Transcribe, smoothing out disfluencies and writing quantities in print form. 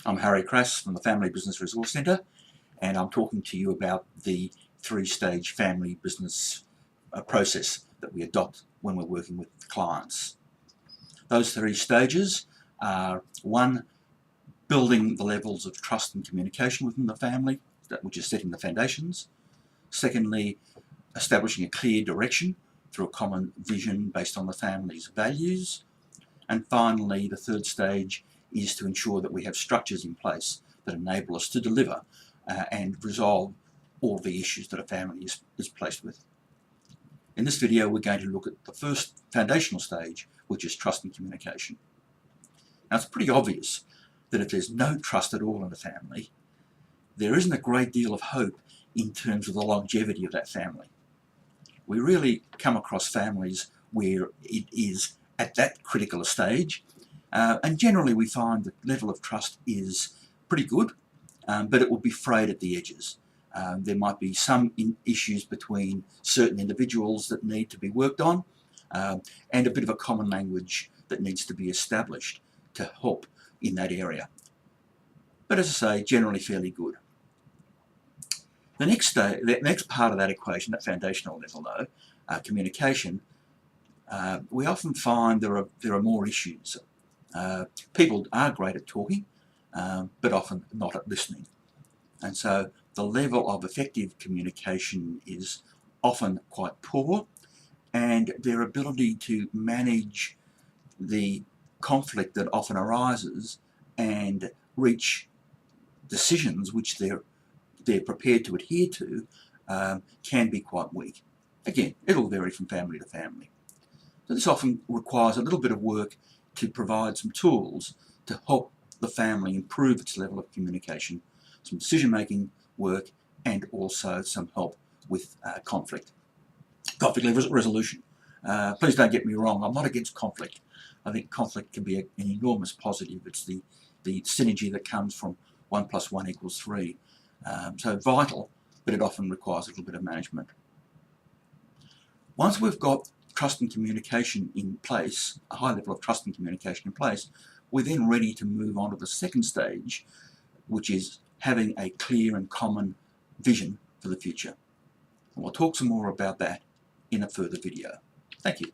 I'm Harry Crass from the Family Business Resource Centre, and I'm talking to you about the three-stage family business process that we adopt when we're working with clients. Those three stages are: one, building the levels of trust and communication within the family, which is setting the foundations. Secondly, establishing a clear direction through a common vision based on the family's values. And finally, the third stage is to ensure that we have structures in place that enable us to deliver and resolve all the issues that a family is placed with. In this video, we're going to look at the first foundational stage, which is trust and communication. Now, it's pretty obvious that if there's no trust at all in a family, there isn't a great deal of hope in terms of the longevity of that family. We really come across families where it is at that critical stage, and generally we find the level of trust is pretty good, but it will be frayed at the edges. There might be some issues between certain individuals that need to be worked on, and a bit of a common language that needs to be established to help in that area. But as I say, generally fairly good. The next part of that equation, that foundational level though, communication, we often find there are more issues. People are great at talking, but often not at listening. And so the level of effective communication is often quite poor, and their ability to manage the conflict that often arises and reach decisions which they're prepared to adhere to can be quite weak. Again, it'll vary from family to family. So this often requires a little bit of work to provide some tools to help the family improve its level of communication, some decision-making work, and also some help with conflict resolution. Please don't get me wrong, I'm not against conflict. I think conflict can be an enormous positive. It's the synergy that comes from 1 + 1 = 3. So vital, but it often requires a little bit of management. Once we've got trust and communication in place, a high level of trust and communication in place, we're then ready to move on to the second stage, which is having a clear and common vision for the future. And we'll talk some more about that in a further video. Thank you.